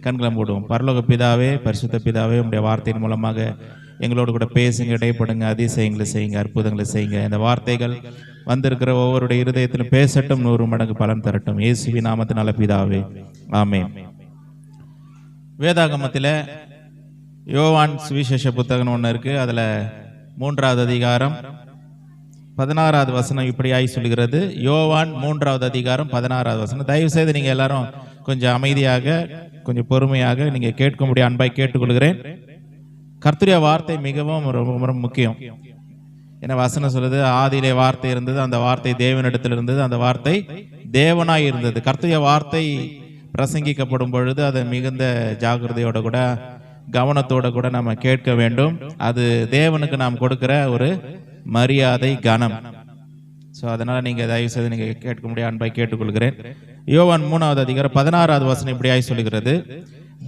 கண்களை மூடுவோம். பரலோக பிதாவே, பரிசுத்த பிதாவே, உங்களுடைய வார்த்தையின் மூலமாக எங்களோடு கூட பேசுங்க, இடைப்படுங்க, அதிசயங்களை செய்யுங்க, அற்புதங்களை செய்யுங்க. இந்த வார்த்தைகள் வந்திருக்கிற ஒவ்வொருடைய இருதயத்திலும் பேசட்டும், 100 மடங்கு பலன் தரட்டும். இயேசுவின் நாமத்தினால பிதாவே, ஆமென். வேதாகமத்தில் யோவான் சுவிசேஷ புத்தகம் ஒன்று இருக்கு. அதில் 3வது அதிகாரம் 16வது வசனம் இப்படியாய் சொல்கிறது. யோவான் 3வது அதிகாரம் 16வது வசனம். தயவு செய்து நீங்க எல்லாரும் கொஞ்சம் அமைதியாக, கொஞ்சம் பொறுமையாக நீங்க கேட்கும்படி அன்பாய் கேட்டுக்கொள்கிறேன். கர்த்தருடைய வார்த்தை மிகவும் ரொம்ப முக்கியம். என்ன வசனம் சொல்லுது? ஆதியிலே வார்த்தை இருந்தது, அந்த வார்த்தை தேவனிடத்தில் இருந்தது, அந்த வார்த்தை தேவனாய் இருந்தது. கர்த்தருடைய வார்த்தை பிரசங்கிக்கப்படும் பொழுது அதை மிகுந்த ஜாக்கிரதையோட கூட கவனத்தோட கூட நம்ம கேட்க வேண்டும். அது தேவனுக்கு நாம் கொடுக்கிற ஒரு மரியாதை, கனம். ஸோ அதனால நீங்க தயவு செய்து நீங்க கேட்க முடியாது அன்பாய் கேட்டுக்கொள்கிறேன். யோவான் 3வது அதிகாரம் 16வது வசனம் இப்படியாய் சொல்கிறது.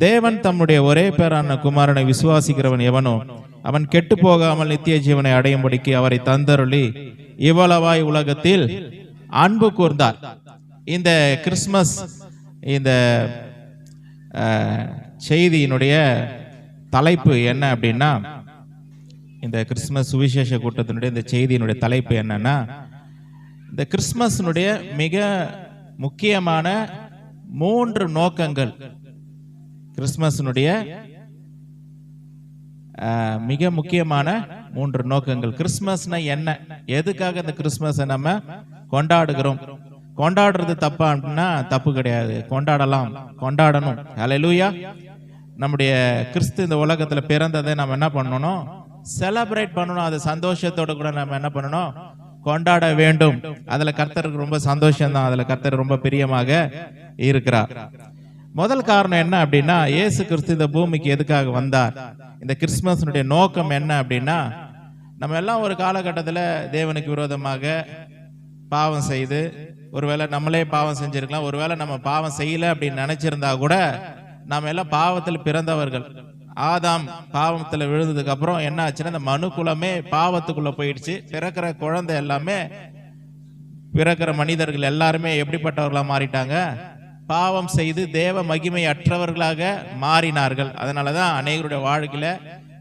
தேவன் தம்முடைய ஒரே பேரான குமாரனை விசுவாசிக்கிறவன் எவனோ அவன் கெட்டு போகாமல் நித்திய ஜீவனை அடையும்படிக்கு அவரை தந்தருளி இவ்வளவாய் உலகத்தில் அன்பு கூர்ந்தார். இந்த கிறிஸ்துமஸ் இந்த செய்தியினுடைய தலைப்பு என்ன அப்படின்னா, இந்த கிறிஸ்துமஸ் சுவிசேஷ கூட்டத்தினுடைய இந்த செய்தியினுடைய தலைப்பு என்னன்னா, இந்த கிறிஸ்துமஸினுடைய மிக முக்கியமான 3 நோக்கங்கள். கிறிஸ்துமஸினுடைய மிக முக்கியமான 3 நோக்கங்கள். கிறிஸ்துமஸ்னா என்ன? எதுக்காக இந்த கிறிஸ்துமஸை நம்ம கொண்டாடுகிறோம்? கொண்டாடுறது தப்பா அப்படின்னா தப்பு கிடையாது, கொண்டாடலாம், கொண்டாடணும். ஹல்லேலூயா. நம்முடைய கிறிஸ்து இந்த உலகத்துல பிறந்ததை நம்ம என்ன பண்ணணும்? செலிப்ரேட் பண்ணணும். அது சந்தோஷத்தோட கூட நம்ம என்ன பண்ணணும்? கொண்டாட வேண்டும். அதுல கர்த்தருக்கு ரொம்ப சந்தோஷம் தான், அதுல கர்த்தர் ரொம்ப பிரியமாக இருக்கிறார். முதல் காரணம் என்ன அப்படின்னா, இயேசு கிறிஸ்து இந்த பூமிக்கு எதுக்காக வந்தார்? இந்த கிறிஸ்துமஸினுடைய நோக்கம் என்ன அப்படின்னா, நம்ம எல்லாம் ஒரு காலகட்டத்தில் தேவனுக்கு விரோதமாக பாவம் செய்து, ஒருவேளை நம்மளே பாவம் செஞ்சிருக்கலாம், ஒருவேளை நம்ம பாவம் செய்யல அப்படின்னு நினைச்சிருந்தா கூட, நம்ம எல்லாம் பாவத்தில் பிறந்தவர்கள். ஆதாம் பாவத்துல விழுந்ததுக்கு அப்புறம் என்ன ஆச்சுன்னா, இந்த மனு குலமே பாவத்துக்குள்ள போயிடுச்சு. பிறக்கிற குழந்தை எல்லாமே, பிறக்கிற மனிதர்கள் எல்லாருமே எப்படிப்பட்டவர்களா மாறிட்டாங்க? பாவம் செய்து தேவ மகிமை அற்றவர்களாக மாறினார்கள். அதனாலதான் அநேகருடைய வாழ்க்கையில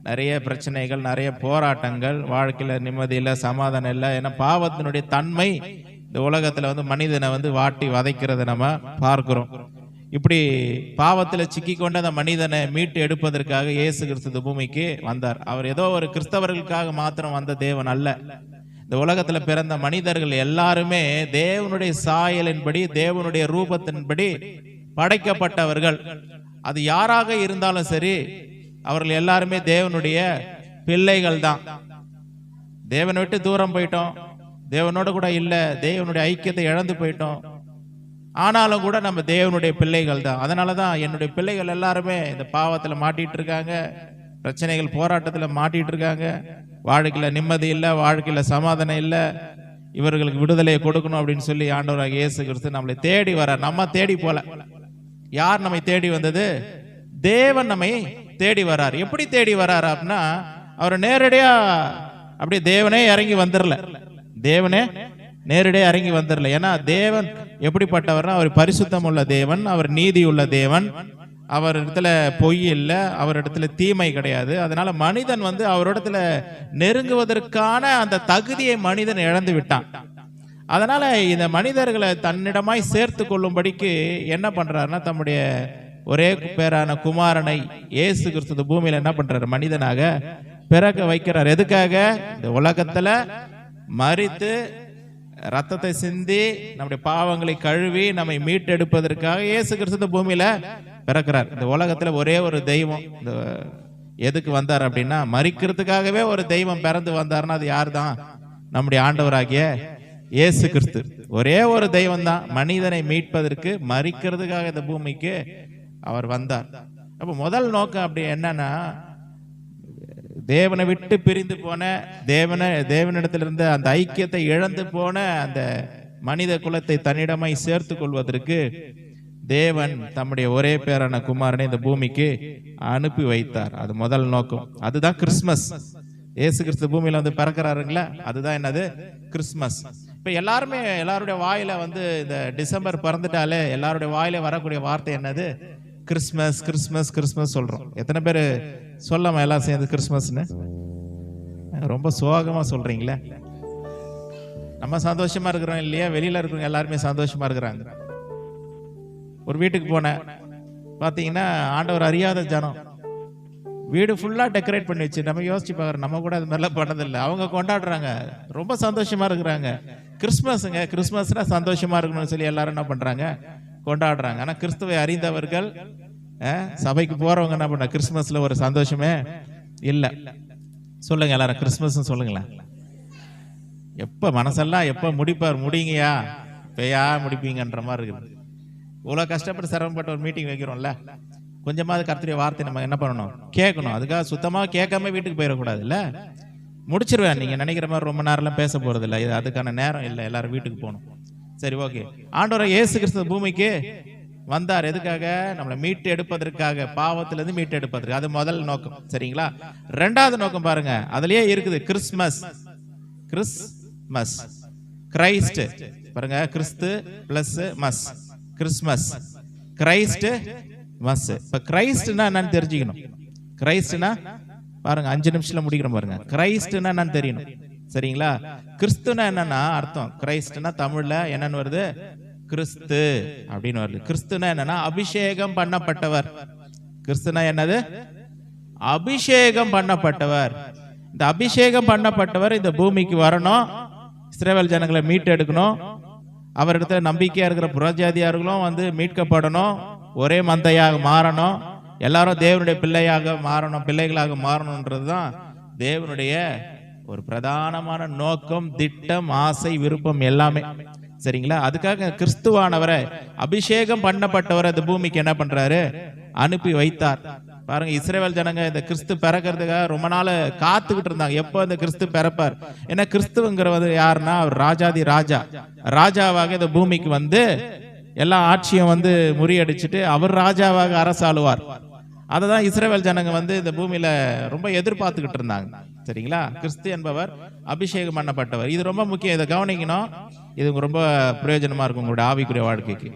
நிறைய பிரச்சனைகள், நிறைய போராட்டங்கள், வாழ்க்கையில நிம்மதி இல்லை, சமாதானம் இல்லை. ஏன்னா பாவத்தினுடைய தன்மை இந்த உலகத்துல மனிதனை வாட்டி வதைக்கிறத நம்ம பார்க்கிறோம். இப்படி பாவத்தில் சிக்கி கொண்ட அந்த மனிதனை மீட்டு எடுப்பதற்காக இயேசு கிறிஸ்து பூமிக்கு வந்தார். அவர் ஏதோ ஒரு கிறிஸ்தவர்களுக்காக மாத்திரம் வந்த தேவன் அல்ல. இந்த உலகத்துல பிறந்த மனிதர்கள் எல்லாருமே தேவனுடைய சாயலின்படி, தேவனுடைய ரூபத்தின்படி படைக்கப்பட்டவர்கள். அது யாராக இருந்தாலும் சரி, அவர்கள் எல்லாருமே தேவனுடைய பிள்ளைகள் தான். தேவனை விட்டு தூரம் போயிட்டோம், தேவனோட கூட இல்ல, தேவனுடைய ஐக்கியத்தை இழந்து போயிட்டோம். ஆனாலும் கூட நம்ம தேவனுடைய பிள்ளைகள் தான். அதனாலதான் என்னுடைய பிள்ளைகள் எல்லாருமே இந்த பாவத்துல மாட்டிட்டு இருக்காங்க, பிரச்சனைகள், போராட்டத்துல மாட்டிட்டு இருக்காங்க. வாழ்க்கையில நிம்மதி இல்லை, வாழ்க்கையில சமாதானம் இல்லை. இவர்களுக்கு விடுதலையை கொடுக்கணும் அப்படின்னு சொல்லி ஆண்டவராக இயேசு கிறிஸ்து நம்மளை தேடி வரார். நம்ம தேடி போல. யார் நம்மை தேடி வந்தது? தேவன் நம்மை தேடி வரார். எப்படி தேடி வரார் அப்படின்னா, அவர் நேரடியா அப்படியே தேவனே இறங்கி வந்துடல. தேவனே நேரடியாக இறங்கி வந்துடல. ஏன்னா தேவன் எப்படிப்பட்டவர்னா, அவர் பரிசுத்தம் உள்ள தேவன், அவர் நீதி உள்ள தேவன், அவர் இடத்துல பொய் இல்லை, அவர் இடத்துல தீமை கிடையாது. அதனால மனிதன் அவரிடத்துல நெருங்குவதற்கான அந்த தகுதியை மனிதன் இழந்து விட்டான். அதனால இந்த மனிதர்களை தன்னிடமாய் சேர்த்து கொள்ளும்படிக்கு என்ன பண்றாருன்னா, தம்முடைய ஒரே பேரான குமாரனை இயேசு கிறிஸ்து பூமியில என்ன பண்றாரு? மனிதனாக பிறக்க வைக்கிறார். எதுக்காக? இந்த உலகத்துல மரித்து ரத்தத்தை சிந்தி நம்முடைய பாவங்களை கழுவி நம்மை மீட்டெடுப்பதற்காக இயேசு கிறிஸ்து பூமியில பிறக்கிறார். இந்த உலகத்துல ஒரே ஒரு தெய்வம் இந்த எதுக்கு வந்தார் அப்படின்னா, மரிக்கிறதுக்காகவே ஒரு தெய்வம் பிறந்து வந்தார்னா அது யார் தான்? நம்முடைய ஆண்டவராகிய இயேசு கிறிஸ்து. ஒரே ஒரு தெய்வம் தான் மனிதனை மீட்பதற்கு, மரிக்கிறதுக்காக இந்த பூமிக்கு அவர் வந்தார். அப்ப முதல் நோக்கம் அப்படி என்னன்னா, தேவனை விட்டு பிரிந்து போன, தேவனிடத்திலிருந்து அந்த ஐக்கியத்தை இழந்து போன அந்த மனித குலத்தை தன்னிடமாய் சேர்த்து கொள்வதற்கு தேவன் தம்முடைய ஒரே பேரான குமாரனை இந்த பூமிக்கு அனுப்பி வைத்தார். அது முதல் நோக்கம். அதுதான் கிறிஸ்துமஸ். இயேசு கிறிஸ்து பூமியில பிறக்கிறாருங்களா, அதுதான் என்னது? கிறிஸ்துமஸ். இப்ப எல்லாருமே எல்லாருடைய வாயில இந்த டிசம்பர் பிறந்துட்டாலே எல்லாருடைய வாயில வரக்கூடிய வார்த்தை என்னது? கிறிஸ்மஸ் கிறிஸ்மஸ் கிறிஸ்மஸ் சொல்றோம். எத்தனை பேர் சொல்லாம எல்லாம் சேர்ந்து கிறிஸ்மஸ்ன்னு? ரொம்ப சோகமா சொல்றீங்களே. நம்ம சந்தோஷமா இருக்கிறோம் இல்லையா? வெளியில இருக்கிறவங்க எல்லாருமே சந்தோஷமா இருக்கிறாங்க. ஒரு வீட்டுக்கு போனேன், பாத்தீங்கன்னா ஆண்டவர் அறியாத ஜனம் வீடு ஃபுல்லா டெக்கரேட் பண்ணி வச்சு, நம்ம யோசிச்சு பார்க்குறோம், நம்ம கூட அது மாதிரிலாம் பண்ணதில்லை. அவங்க கொண்டாடுறாங்க, ரொம்ப சந்தோஷமா இருக்கிறாங்க. கிறிஸ்மஸுங்க, கிறிஸ்மஸ்னா சந்தோஷமா இருக்கணும்னு சொல்லி எல்லாரும் என்ன பண்றாங்க, கொண்டாடுறாங்க. ஆனா கிறிஸ்துவை அறிந்தவர்கள், சபைக்கு போறவங்க என்ன பண்ண, கிறிஸ்மஸ்ல ஒரு சந்தோஷமே இல்லை. சொல்லுங்க எல்லாரும் கிறிஸ்மஸ் சொல்லுங்களேன். எப்ப மனசெல்லாம் எப்ப முடிப்பார், முடிங்கயா இப்பயா முடிப்பீங்கன்ற மாதிரி இருக்குது. இவ்வளவு கஷ்டப்பட்டு சிரமப்பட்ட ஒரு மீட்டிங் வைக்கிறோம்ல, கொஞ்சமாவது கர்த்தருடைய வார்த்தை நம்ம என்ன பண்ணணும், கேட்கணும். அதுக்காக சுத்தமா கேட்காம வீட்டுக்கு போயிடக்கூடாது இல்ல. முடிச்சிருவேன், நீங்க நினைக்கிற மாதிரி ரொம்ப நேரம்லாம் பேச போறது இல்லை, இது அதுக்கான நேரம் இல்லை, எல்லாரும் வீட்டுக்கு போகணும். சரி, ஓகே. ஆண்டவர் இயேசு கிறிஸ்து பூமிக்கு வந்தார். எதுக்காக? நம்மளை மீட்டு எடுப்பதற்காக, பாவத்திலிருந்து மீட்டு எடுப்பதற்கு. அது முதல் நோக்கம், சரிங்களா? ரெண்டாவது நோக்கம் பாருங்க, அதுலயே இருக்குது கிறிஸ்மஸ். கிறிஸ்மஸ், கிரைஸ்ட் பாருங்க, கிறிஸ்து பிளஸ் மஸ், கிறிஸ்மஸ், கிரைஸ்ட் மஸ். இப்ப கிரைஸ்ட்னா என்னன்னு தெரிஞ்சுக்கணும். கிரைஸ்ட்னா பாருங்க, 5 நிமிஷத்துல முடிக்கிறோம் பாருங்க. கிரைஸ்ட்னா என்னன்னு தெரியணும், சரிங்களா? கிறிஸ்துனா என்னன்னா அர்த்தம், கிரைஸ்ட்னா தமிழ்ல என்னன்னு வருது, கிறிஸ்து அப்படின்னு வருது. கிறிஸ்துனா என்னன்னா அபிஷேகம் பண்ணப்பட்டவர். கிறிஸ்துனா என்னது? அபிஷேகம் பண்ணப்பட்டவர். இந்த அபிஷேகம் பண்ணப்பட்டவர் இந்த பூமிக்கு வரணும், இஸ்ரவேல் ஜனங்களை மீட்டு எடுக்கணும், அவரிடத்துல நம்பிக்கையா இருக்கிற புறஜாதியார்களும் வந்து மீட்கப்படணும், ஒரே மந்தையாக மாறணும், எல்லாரும் தேவனுடைய பிள்ளையாக மாறணும், பிள்ளைகளாக மாறணும்ன்றதுதான் தேவனுடைய ஒரு பிரதானமான நோக்கம், திட்டம், ஆசை, விருப்பம் எல்லாமே, சரிங்களா? அதுக்காக கிறிஸ்துவானவரை, அபிஷேகம் பண்ணப்பட்டவரை இந்த பூமிக்கு என்ன பண்றாரு, அனுப்பி வைத்தார். பாருங்க, இஸ்ரவேல் ஜனங்க இந்த கிறிஸ்து பிறக்கிறதுக்காக ரொம்ப நாள் காத்துக்கிட்டு இருந்தாங்க, எப்போ இந்த கிறிஸ்து பிறப்பார். ஏன்னா கிறிஸ்துவங்கிறவர் யாருன்னா, அவர் ராஜாதி ராஜா, ராஜாவாக இந்த பூமிக்கு வந்து எல்லா ஆட்சியும் வந்து முறியடிச்சுட்டு அவர் ராஜாவாக அரசாளுவார். அததான் இஸ்ரவேல் ஜனங்க வந்து இந்த பூமியில ரொம்ப எதிர்பார்த்துக்கிட்டு இருந்தாங்க, சரிங்களா? கிறிஸ்து என்பவர் அபிஷேகம் பண்ணப்பட்டவர். இது ரொம்ப முக்கியம், இதை கவனிக்கணும். இது ரொம்ப பிரயோஜனமா இருக்கும் உங்களுடைய ஆவிக்குரிய வாழ்க்கைக்கு.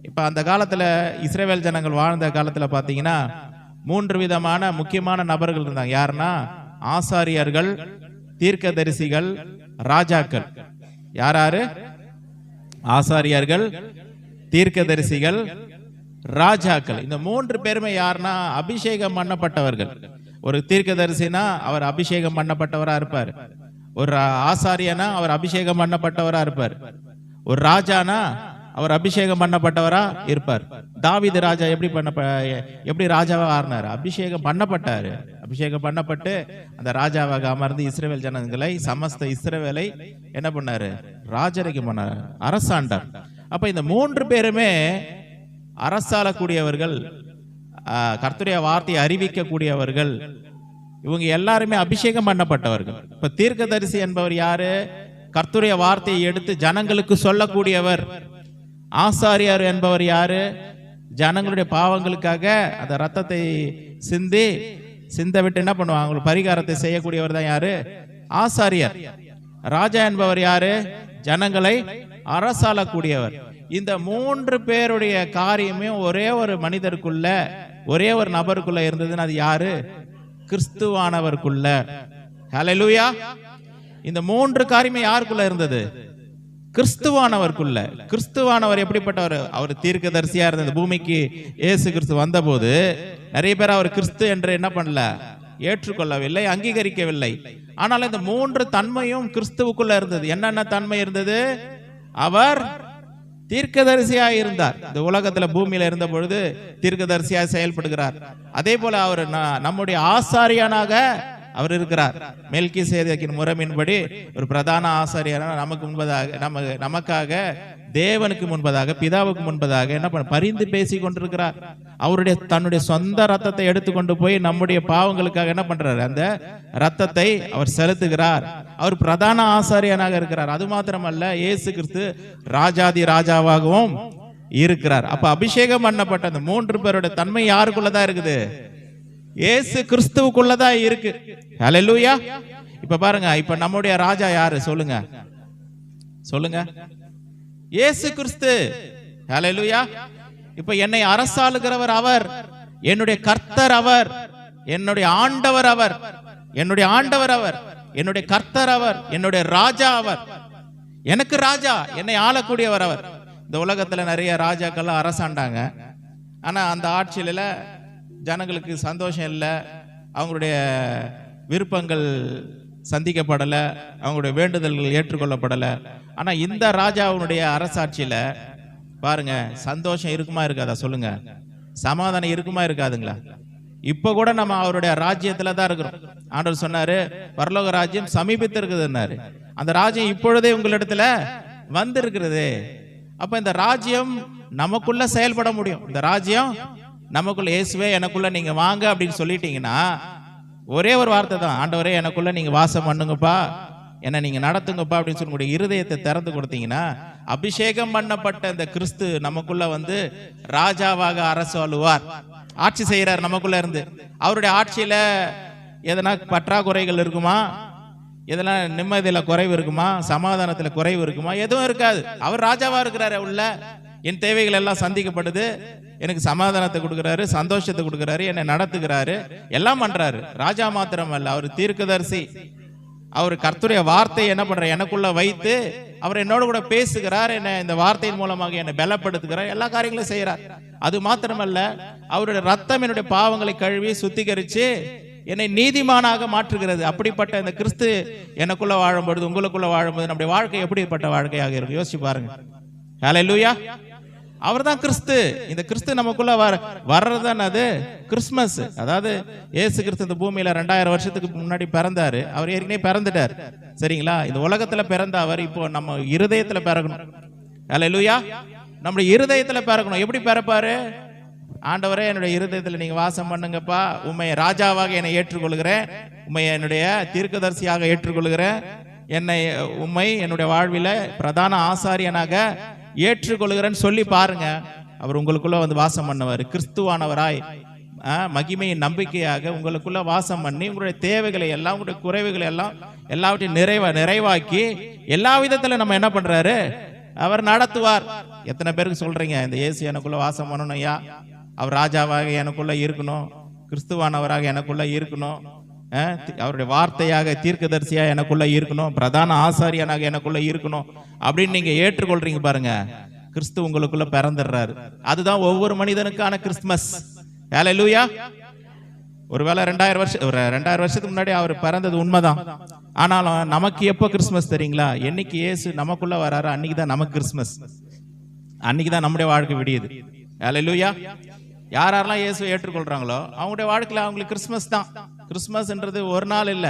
இப்ப அந்த காலத்துல இஸ்ரவேல் ஜனங்கள் வாழ்ந்த காலத்துல பாத்தீங்கன்னா 3 விதமான முக்கியமான நபர்கள் இருந்தாங்க. யாருன்னா, ஆசாரியர்கள், தீர்க்கதரிசிகள், ராஜாக்கள். யாராரு? ஆசாரியர்கள், தீர்க்கதரிசிகள், ராஜாக்கள். இந்த 3 பேருமே யாருன்னா அபிஷேகம் பண்ணப்பட்டவர்கள். ஒரு தீர்க்கதரிசினா அவர் அபிஷேகம் பண்ணப்பட்டவரா இருப்பார், ஒரு ஆசாரியனா அவர் அபிஷேகம் பண்ணப்பட்டவரா இருப்பார், ஒரு ராஜானா அவர் அபிஷேகம் பண்ணப்பட்டவரா இருப்பார். தாவீது ராஜா எப்படி ராஜாவா ஆறினார்? அபிஷேகம் பண்ணப்பட்டாரு. அபிஷேகம் பண்ணப்பட்டு அந்த ராஜாவாக அமர்ந்து இஸ்ரவேல் ஜனங்களை, சமஸ்த இஸ்ரவேலை என்ன பண்ணாரு, ராஜரிகம் பண்ணாரு, அரசாண்டார். அப்ப இந்த 3 பேருமே அரசாளக்கூடியவர்கள், கர்த்தருடைய வார்த்தையை அறிவிக்கக்கூடியவர்கள். இவங்க எல்லாருமே அபிஷேகம் பண்ணப்பட்டவர்கள். இப்ப தீர்க்கதரிசி என்பவர் யாரு? கர்த்தருடைய வார்த்தையை எடுத்து ஜனங்களுக்கு சொல்லக்கூடியவர். ஆசாரியர் என்பவர் யாரு? ஜனங்களுடைய பாவங்களுக்காக அந்த ரத்தத்தை சிந்த விட்டு என்ன பண்ணுவாங்க, அவங்களுக்கு பரிகாரத்தை செய்யக்கூடியவர் தான் யாரு? ஆசாரியர். ராஜா என்பவர் யாரு? ஜனங்களை அரசாளக்கூடியவர். இந்த 3 பேருடைய காரியமே ஒரே ஒரு மனிதருக்குள்ள, ஒரே ஒரு நபருக்குள்ள இருந்ததுன்னு அது யாரு? கிறிஸ்துவானவருக்குள்ள. ஹல்லேலூயா. இந்த 3 காரியமே யாருக்குள்ள இருந்தது? கிறிஸ்துவானவருக்குள்ள. கிறிஸ்துவானவர் எப்படிப்பட்டவர்? அவர் தீர்க்கதரிசியா இருந்த பூமிக்கு இயேசு கிறிஸ்து வந்த போது நிறைய பேர் அவர் கிறிஸ்து என்று என்ன பண்ணல, ஏற்றுக்கொள்ளவில்லை, அங்கீகரிக்கவில்லை. ஆனால் இந்த 3 தன்மையும் கிறிஸ்துவுக்குள்ள இருந்தது. என்னென்ன தன்மை இருந்தது? அவர் தீர்க்கதரிசியாக இருந்தார். இந்த உலகத்துல பூமியில இருந்த பொழுது தீர்க்கதரிசியாக செயல்படுகிறார். அதே போல அவர் நம்முடைய ஆசாரியனாக அவர் இருக்கிறார். மெல்கிசேதேக்கின் முறையின்படி ஒரு பிரதான ஆசாரியரான நமக்கு முன்பதாக, நமக்காக, தேவனுக்கு முன்பதாக, பிதாவுக்கு முன்பதாக என்ன பண்ண பரிந்து பேசி கொண்டிருக்கிறார். தன்னுடைய சொந்த ரத்தத்தை எடுத்துக்கொண்டு போய் நம்முடைய பாவங்களுக்காக என்ன பண்றாரு, அந்த ரத்தத்தை அவர் செலுத்துகிறார். அவர் பிரதான ஆசாரியனாக இருக்கிறார். அது மாத்திரமல்ல, இயேசு கிறிஸ்து ராஜாதி ராஜாவாகவும் இருக்கிறார். அப்ப அபிஷேகம் பண்ணப்பட்ட அந்த 3 பேருடைய தன்மை யாருக்குள்ளதான் இருக்குது? இயேசு கிறிஸ்துவுக்குள்ளதான் இருக்கு. ஹல்லேலூயா. இப்ப பாருங்க, இப்ப நம்முடைய ராஜா யாரு சொல்லுங்க, சொல்லுங்க. இயேசு கிறிஸ்து. ஹல்லேலூயா. இப்ப என்னை அரசாளுகிறவர் அவர், என்னுடைய கர்த்தர் அவர், என்னுடைய ஆண்டவர் அவர், என்னுடைய ஆண்டவர் அவர், என்னுடைய கர்த்தர் அவர், என்னுடைய ராஜா அவர். எனக்கு ராஜா, என்னை ஆளக்கூடியவர் அவர். இந்த உலகத்துல நிறைய ராஜாக்கள் அரசாண்டாங்க. ஆனா அந்த ஆட்சியில ஜனங்களுக்கு சந்தோஷம் இல்லை, அவங்களுடைய விருப்பங்கள் சந்திக்கப்படலை, அவங்களுடைய வேண்டுதல்கள் ஏற்றுக்கொள்ளப்படலை. ஆனா இந்த ராஜாவுடைய அரசாட்சியில பாருங்க, சந்தோஷம் இருக்குமா இருக்காதா சொல்லுங்க? சமாதானம் இருக்குமா இருக்காதுங்களா? இப்ப கூட நம்ம அவருடைய ராஜ்யத்துல தான் இருக்கிறோம். ஆண்டவர் சொன்னாரு, பரலோக ராஜ்யம் சமீபித்து இருக்குதுன்னாரு. அந்த ராஜ்யம் இப்பொழுதே உங்களிடத்துல வந்திருக்கிறது. அப்ப இந்த ராஜ்யம் நமக்குள்ள செயல்பட முடியும். இந்த ராஜ்யம் நமக்குள்ள, இயேசுவே எனக்குள்ள நீங்க வாங்க அப்படின்னு சொல்லிட்டீங்கன்னா, ஒரே ஒரு வார்த்தை தான், ஆண்டவரே எனக்குள்ள நீங்க வாசம் பண்ணுங்கப்பா, என்ன நீங்க நடத்துங்கப்பா அப்படின்னு சொல்லி இருதயத்தை திறந்து கொடுத்தீங்கன்னா, அபிஷேகம் பண்ணப்பட்ட இந்த கிறிஸ்து நமக்குள்ள வந்து ராஜாவாக அரசு ஆளுவார், ஆட்சி செய்யறார் நமக்குள்ள இருந்து. அவருடைய ஆட்சியில எதனா பற்றாக்குறைகள் இருக்குமா? இதெல்லாம் நிம்மதியில குறைவு இருக்குமா? சமாதானத்துல குறைவு இருக்குமா? எதுவும் இருக்காது. அவர் ராஜாவா இருக்கிறாரு. உள்ள என் தேவைகள் எல்லாம் சந்திக்கப்படுது, எனக்கு சமாதானத்தை கொடுக்கிறாரு, சந்தோஷத்தை கொடுக்கிறாரு, என்னை நடத்துகிறாரு, எல்லாம் பண்றாரு. ராஜா மாத்திரம் அல்ல, அவர் தீர்க்கதரிசி. அவர் கர்த்தருடைய வார்த்தை என்ன பண்ற எனக்குள்ள வைத்து அவர் என்னோட கூட பேசுகிறார், என்ன இந்த வார்த்தையின் மூலமாக என்னை பலப்படுத்துகிறார், எல்லா காரியங்களும் செய்யறார். அது மாத்திரமல்ல, அவருடைய ரத்தம் என்னுடைய பாவங்களை கழுவி சுத்திகரிச்சு என்னை நீதிமானாக மாற்றுகிறது. அப்படிப்பட்ட இந்த கிறிஸ்து எனக்குள்ள வாழும்பொழுது, உங்களுக்குள்ள வாழும்போது நம்முடைய வாழ்க்கை எப்படிப்பட்ட வாழ்க்கையாக இருக்கும் யோசிச்சு பாருங்க. ஹல்லேலூயா. அவர் தான் கிறிஸ்து. இந்த கிறிஸ்து நமக்குள்ள வர்றதுதான் அது கிறிஸ்மஸ். அதாவது இயேசு கிறிஸ்து இந்த பூமியில 2000 வருஷத்துக்கு முன்னாடி பிறந்தாரு. அவர் ஏற்கனவே பிறந்துட்டார், சரிங்களா? இந்த உலகத்துல பிறந்த அவர் இப்போ நம்ம இருதயத்துல பிறக்கணும். ஹல்லேலூயா. நம்முடைய இருதயத்துல பிறக்கணும். எப்படி பிறப்பாரு? ஆண்டவரே என்னுடைய இருதயத்துல நீங்க வாசம் பண்ணுங்கப்பா, உம்மைய ராஜாவாக என்னை ஏற்றுக்கொள்கிறேன், உம்மைய என்னுடைய தீர்க்கதரிசியாக ஏற்றுக்கொள்கிறேன், என்னை உம்மை என்னுடைய வாழ்வில பிரதான ஆசாரியனாக ஏற்றுக்கொள்கிறேன்னு சொல்லி பாருங்க. அவர் உங்களுக்குள்ள வந்து வாசம் பண்ணவர். கிறிஸ்துவானவராய் மகிமையின் நம்பிக்கையாக உங்களுக்குள்ள வாசம் பண்ணி உங்களுடைய தேவைகளை எல்லாம், உங்களுடைய குறைவுகளை எல்லாம் எல்லாவற்றையும் நிறைவாக்கி எல்லா விதத்துல நம்ம என்ன பண்றாரு? அவர் நடத்துவார். எத்தனை பேருக்கு சொல்றீங்க, இந்த இயேசு எனக்குள்ள வாசம் பண்ணணும் ஐயா, அவர் ராஜாவாக எனக்குள்ள இருக்கணும், கிறிஸ்துவானவராக எனக்குள்ள இருக்கணும், அவருடைய வார்த்தையாக தீர்க்கதரிசியா எனக்குள்ள இருக்கணும், பிரதான ஆசாரியனாக எனக்குள்ள இருக்கணும் அப்படின்னு நீங்க ஏற்றுக்கொள்றீங்க பாருங்க, கிறிஸ்து உங்களுக்குள்ள பிறந்துடுறாரு. அதுதான் ஒவ்வொரு மனிதனுக்கான கிறிஸ்துமஸ். ஹல்லேலூயா. ஒருவேளை 2000 வருஷத்துக்கு முன்னாடி அவர் பிறந்தது உண்மைதான். ஆனாலும் நமக்கு எப்போ கிறிஸ்துமஸ் தெரியுங்களா? என்னைக்கு இயேசு நமக்குள்ள வராரு அன்னைக்கு தான் நமக்கு கிறிஸ்துமஸ். அன்னைக்கு தான் நம்முடைய வாழ்க்கை விடியுது. ஹல்லேலூயா. யாரெல்லாம் இயேசுவை ஏற்றுக்கொள்றாங்களோ அவங்களுடைய வாழ்க்கையில அவங்களுக்கு கிறிஸ்துமஸ் தான். கிறிஸ்துமஸ்ன்றது ஒரு நாள் இல்ல,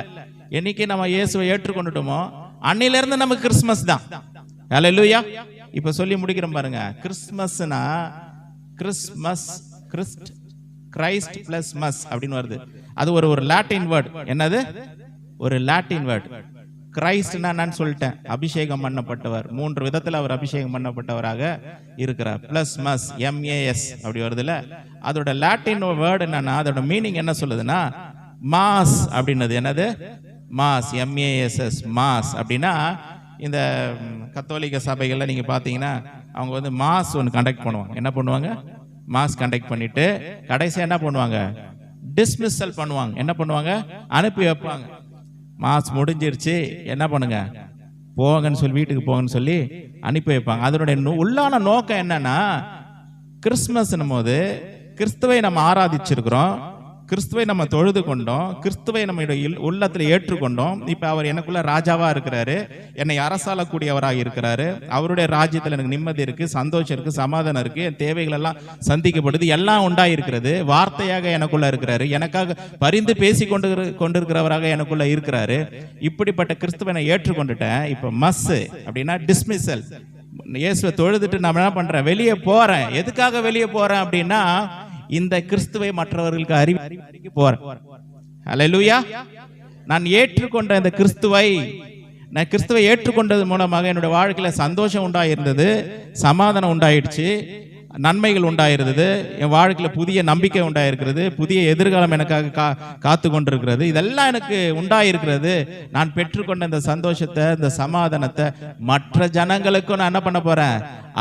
என்னைக்கு நம்ம இயேசுவை ஏற்றுக்கொண்டுட்டோமோ அன்னையில இருந்து நமக்கு கிறிஸ்துமஸ் தான். ஹல்லேலூயா. இப்ப சொல்லி முடிக்கிறோம் பாருங்க. கிறிஸ்துமஸ்னா கிறிஸ்மஸ், கிரைஸ்ட் பிளஸ் மஸ் அப்படின்னு வருது. அது ஒரு லாட்டின் வேர்ட். என்னது? ஒரு லாட்டின் வேர்ட். கிரைஸ்ட்னா நான் சொல்லிட்டேன், அபிஷேகம் பண்ணப்பட்டவர். 3 விதத்துல அவர் அபிஷேகம் பண்ணப்பட்டவராக இருக்கிறார். பிளஸ் மஸ், MAS அப்படி வருதுல, அதோட லாட்டின் வேர்டு என்னன்னா, அதோட மீனிங் என்ன சொல்லுதுன்னா மாஸ் அப்படின்னது. என்னது? மாஸ், MASS, மாஸ் அப்படின்னா, இந்த கத்தோலிக்க சபைகள்ல நீங்க பாத்தீங்கன்னா அவங்க வந்து மாஸ் ஒன்று கண்டக்ட் பண்ணுவாங்க. என்ன பண்ணுவாங்க? மாஸ் கண்டக்ட் பண்ணிட்டு கடைசியா என்ன பண்ணுவாங்க? டிஸ்மிஸல் பண்ணுவாங்க. என்ன பண்ணுவாங்க? அனுப்பி வைப்பாங்க. மாஸ் முடிஞ்சிருச்சு, என்ன பண்ணுங்க, போங்கன்னு சொல்லி, வீட்டுக்கு போங்கன்னு சொல்லி அனுப்பி வைப்பாங்க. அதனுடைய உள்ளான நோக்கம் என்னன்னா, கிறிஸ்துமஸ் போது கிறிஸ்துவை நம்ம ஆராதிச்சிருக்கிறோம், கிறிஸ்துவை நம்ம தொழுது கொண்டோம், கிறிஸ்துவை நம்ம உள்ளத்துல ஏற்றுக்கொண்டோம். இப்ப அவர் எனக்குள்ள ராஜாவா இருக்கிறாரு, என்னை அரசாளக்கூடியவராக இருக்கிறாரு, அவருடைய ராஜ்யத்துல எனக்கு நிம்மதி இருக்கு, சந்தோஷம் இருக்கு, சமாதானம் இருக்கு, என் தேவைகள் எல்லாம் சந்திக்கப்படுது, எல்லாம் உண்டாயிருக்கிறது. வார்த்தையாக எனக்குள்ள இருக்கிறாரு, எனக்காக பரிந்து பேசி கொண்டிருக்கிறவராக எனக்குள்ள இருக்கிறாரு. இப்படிப்பட்ட கிறிஸ்துவை நான் ஏற்றுக்கொண்டுட்டேன். இப்ப மஸ் அப்படின்னா டிஸ்மிசல். இயேசுவை தொழுதுட்டு நான் என்ன பண்றேன்? வெளியே போறேன். எதுக்காக வெளியே போறேன் அப்படின்னா, இந்த கிறிஸ்துவை மற்றவர்களுக்கு அறிவிக்க போறேன். ஹல்லேலூயா. நான் ஏற்றுக்கொண்ட இந்த கிறிஸ்துவை, நான் கிறிஸ்துவை ஏற்றுக்கொண்டது மூலமாக என்னுடைய வாழ்க்கையில சந்தோஷம் உண்டாயிருந்தது, சமாதானம் உண்டாயிடுச்சு, நன்மைகள் உண்டாயிருந்தது, என் வாழ்க்கையில புதிய நம்பிக்கை உண்டாயிருக்கிறது, புதிய எதிர்காலம் எனக்காக காத்து கொண்டிருக்கிறது. இதெல்லாம் எனக்கு உண்டாயிருக்கிறது. நான் பெற்றுக்கொண்ட இந்த சந்தோஷத்தை, இந்த சமாதானத்தை மற்ற ஜனங்களுக்கும் நான் என்ன பண்ண போறேன்?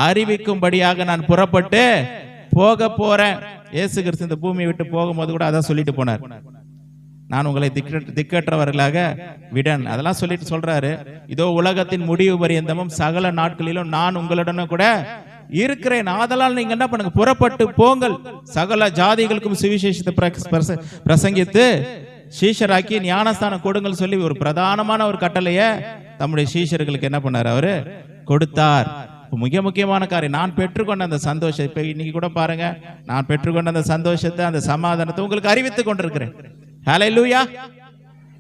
அறிவிக்கும்படியாக நான் புறப்பட்டு போக போறேன். இயேசு கிறிஸ்து இந்த பூமியை விட்டு போகும்போது கூட அதான் சொல்லிட்டு போனார், நான் உங்களை திக்கற்றவர்களாக விடன். அதெல்லாம் சொல்லிட்டு சொல்றாரு, இதோ உலகத்தின் முடிவு பரியந்தமும் சகல நாட்களிலும் நான் உங்களுடனும் கூட இருக்கிறேன். அதெல்லாம் நீங்க என்ன பண்ணுங்க, புறப்பட்டு போங்கள், சகல ஜாதிகளுக்கும் சுவிசேஷத்தை பிரசங்கித்து சீஷராக்கி ஞானஸ்தானம் கொடுங்கள் சொல்லி ஒரு பிரதானமான ஒரு கட்டளைய தம்முடைய சீஷர்களுக்கு என்ன பண்ணார், அவரு கொடுத்தார். மிக முக்கியமான காரியம், நான் பெற்றுக்கொண்ட அந்த சந்தோஷம். இப்ப இன்னைக்கு கூட பாருங்க, நான் பெற்றுக்கொண்ட அந்த சந்தோஷத்தை, அந்த சமாதானத்தை உங்களுக்கு அறிவித்துக் கொண்டிருக்கிறேன். ஹல்லேலூயா.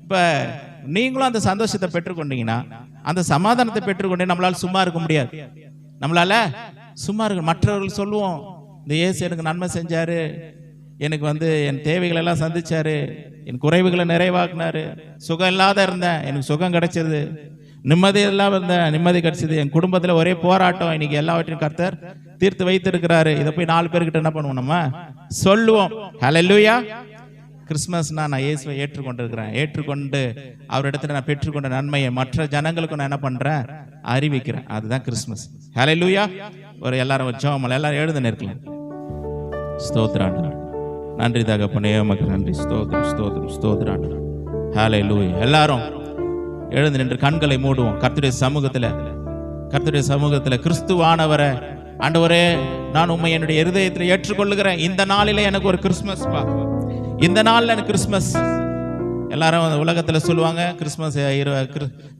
இப்ப நீங்களும் அந்த சந்தோஷத்தை பெற்றுக்கொண்டீங்கன்னா, அந்த சமாதானத்தை பெற்றுக்கொண்டே நம்மளால சும்மா இருக்க முடியாது. நம்மளால சும்மா இருக்க, மற்றவர்கள் சொல்லுவோம், இந்த இயேசு எனக்கு நன்மை செஞ்சாரு, எனக்கு என் தேவைகளை எல்லாம் சந்திச்சாரு, என் குறைவுகளை நிறைவாக்குனாரு, சுகம் இல்லாத இருந்தேன், எனக்கு சுகம் கிடைச்சது, நிம்மதி எல்லாம் இருந்தேன், நிம்மதி கிடைச்சது, என் குடும்பத்துல ஒரே போராட்டம், இன்னைக்கு எல்லாவற்றையும் கர்த்தர் தீர்த்து வைத்திருக்கிறாரு. இதை போய் 4 பேர்கிட்ட என்ன பண்ணுவோம், நம்ம சொல்லுவோம். ஹல்லேலூயா. கிறிஸ்மஸ்னா நான் இயேசுவை ஏற்றுக்கொண்டிருக்கிறேன், ஏற்றுக்கொண்டு அவரிடத்துல நான் பெற்றுக்கொண்ட நன்மையை மற்ற ஜனங்களுக்கு நான் என்ன பண்றேன், அறிவிக்கிறேன். அதுதான் கிறிஸ்மஸ். ஹல்லேலூயா. ஒரு எல்லாரும் ஜெபம், எல்லாரும் எழுந்து நிற்கலாம். ஸ்தோத்திரம், நன்றி தகப்பனே, உமக்கு நன்றி. ஸ்தோத்திரம், ஸ்தோத்திரம், ஸ்தோத்திரம். ஹல்லேலூயா. எல்லாரும் எழுந்து நின்று கண்களை மூடுவோம். கர்த்தருடைய சமூகத்துல கிறிஸ்துவானவரை, ஆண்டவரே நான் உம்மை என்னுடைய இருதயத்தில் ஏற்றுக்கொள்ளுகிறேன். இந்த நாளிலே எனக்கு ஒரு கிறிஸ்மஸ் பா, இந்த நாள்ல எனக்கு கிறிஸ்மஸ். எல்லாரும் உலகத்துல சொல்லுவாங்க கிறிஸ்மஸ்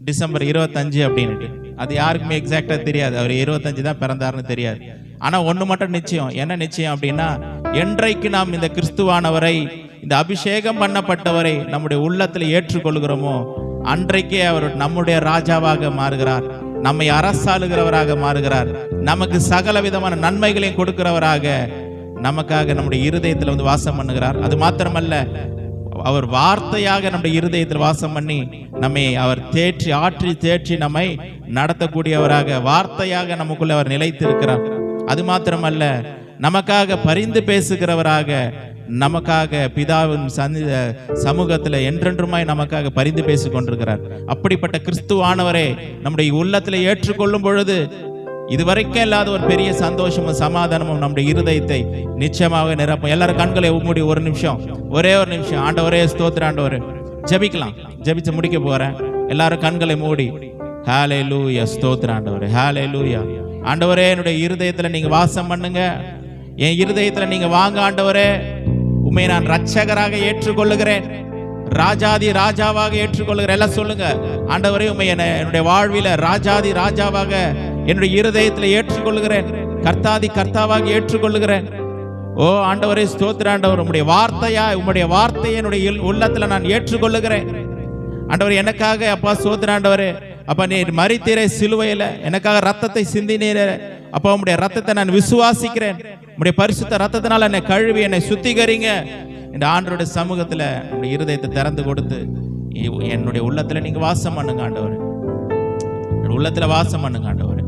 டிசம்பர் 25 அப்படின்னு. அது யாருக்குமே எக்ஸாக்டா தெரியாது, அவர் 25 தான் பிறந்தாருன்னு தெரியாது. ஆனா ஒண்ணு மட்டும் நிச்சயம். என்ன நிச்சயம் அப்படின்னா, என்றைக்கு நாம் இந்த கிறிஸ்துவானவரை, இந்த அபிஷேகம் பண்ணப்பட்டவரை நம்முடைய உள்ளத்துல ஏற்றுக்கொள்கிறோமோ, அன்றைக்கே அவர் நம்முடைய ராஜாவாக மாறுகிறார், நம்மை அரசாளுகிறவராக மாறுகிறார், நமக்கு சகல விதமான நன்மைகளையும் கொடுக்கிறவராக, நமக்காக நம்முடைய இருதயத்தில் வாசம் பண்ணுகிறார். அது மாத்திரமல்ல, அவர் வார்த்தையாக நம்முடைய இருதயத்தில் வாசம் பண்ணி நம்மை அவர் தேற்றி நம்மை நடத்தக்கூடியவராக, வார்த்தையாக நமக்குள்ள அவர் நிலைத்திருக்கிறார். அது மாத்திரமல்ல, நமக்காக பரிந்து பேசுகிறவராக, நமக்காக பிதாவின் சமூகத்தில் என்றென்றுமாய் நமக்காக பரிந்து பேசிக் கொண்டிருக்கிறார். அப்படிப்பட்ட கிறிஸ்துவானவரே நம்முடைய உள்ளத்தில் ஏற்றுக்கொள்ளும் பொழுது இதுவரைக்கும் இல்லாத ஒரு பெரிய சந்தோஷமும் சமாதானமும் நம்முடைய இருதயத்தை நிச்சயமாக நிரப்பும். எல்லாரும் கண்களை மூடி ஒரு நிமிஷம், ஒரே ஒரு நிமிஷம். ஆண்டவரே ஸ்தோத்திரம். ஆண்டவரே ஜெபிக்கலாம், ஜெபிச்சு முடிக்க போறேன். எல்லாரும் கண்களை மூடி ஹல்லேலூயா. ஸ்தோத்திரம் ஆண்டவரே. ஹல்லேலூயா. ஆண்டவரே என்னுடைய இருதயத்துல நீங்க வாசம் பண்ணுங்க, என் இருதயத்துல நீங்க வாங்க. ஆண்டவரே உம்மை நான் ரட்சகராக ஏற்றுக்கொள்ளுகிறேன், ராஜாதி ராஜாவாக ஏற்றுக்கொள்ளுகிறேன். எல்லாம் சொல்லுங்க, ஆண்டவரே உம்மை என்னுடைய வாழ்வில ராஜாதி ராஜாவாக என்னுடைய இருதயத்தில் ஏற்றுக்கொள்ளுகிறேன், கர்த்தாதி கர்த்தாவாக ஏற்றுக்கொள்ளுகிறேன். ஓ ஆண்டவரே ஸ்தோத்திரம். ஆண்டவர் உம்முடைய வார்த்தையை என்னுடைய உள்ளத்துல நான் ஏற்றுக்கொள்ளுகிறேன். ஆண்டவர் எனக்காக அப்பா ஸ்தோத்திரம். ஆண்டவரே அப்பா நீர் மரித்தீரே சிலுவையில, எனக்காக ரத்தத்தை சிந்தினீரே அப்பா, உம்முடைய ரத்தத்தை நான் விசுவாசிக்கிறேன். உம்முடைய பரிசுத்த ரத்தத்தினால என்னை கழுவி என்னை சுத்திகரிங்க. இந்த ஆண்டவருடைய சமூகத்துல உங்களுடைய இருதயத்தை திறந்து கொடுத்து என்னுடைய உள்ளத்துல நீங்க வாசம் பண்ணுங்க ஆண்டவரே, உள்ளத்துல வாசம் பண்ணுங்க ஆண்டவரே.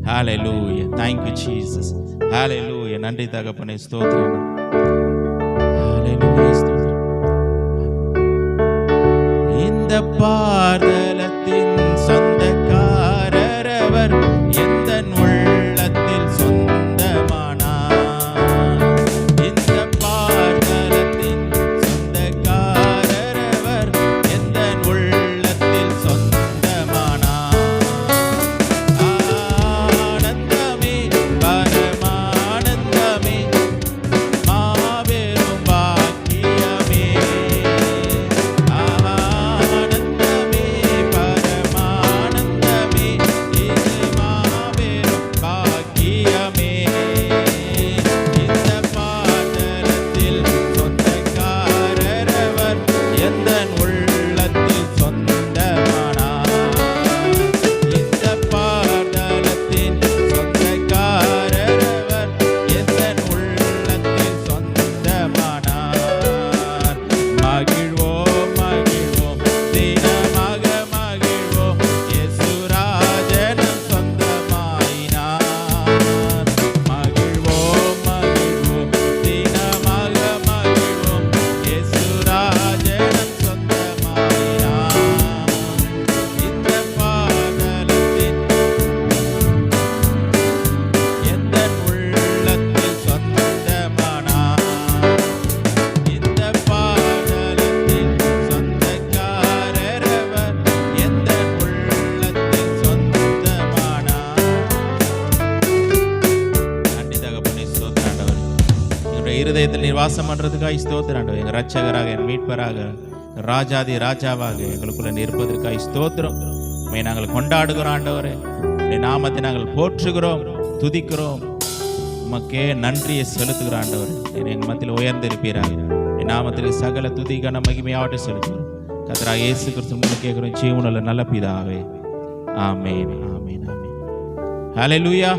ஹல்லேலூயா. Thank you Jesus. ஹல்லேலூயா. நன்றி தகப்பனே. ஸ்தோத்திரம். ஹல்லேலூயா. ஸ்தோத்திரம். இந்த பாதலத்தின் சொந்தக்காரர் அவர், எந்த உள்ளத்தில் சொந்தமானார். இந்த பாதலத்தின் சொந்தக்காரர் அவர், எந்த உள்ளத்தில் சொந்தமானார். ஆனந்தமே பரமானந்தமே மாபெரும் பாக்கியமே. ஆனந்தமே இருதயத்தில் நீர் வாசம் பண்றதுக்காக ஸ்தோத்திரம் ஆண்டவரே. எங்க ரட்சகராக, என் மீட்பராக, ராஜாதி ராஜாவாக எங்களுக்குள்ள நிற்பதற்காக ஸ்தோத்திரம். உம்மை நாங்கள் கொண்டாடுகிறோம் ஆண்டவரே. உம்முடைய நாமத்தை நாங்கள் போற்றுகிறோம், துதிக்கிறோம். உமக்கே நன்றியை செலுத்துகிறோம் ஆண்டவரே. எங்கள் மத்தியில் உயர்ந்திருப்பீராக. உம்முடைய நாமத்திற்கு சகல துதி கன மகிமையாவட்டை செலுத்துகிறோம். கர்த்தராகிய இயேசு கிறிஸ்து மூலம் கேட்கிறோம் ஜீவனுள்ள நல்ல பிதாவே. ஆமென், ஆமென், ஆமென். ஹல்லேலூயா.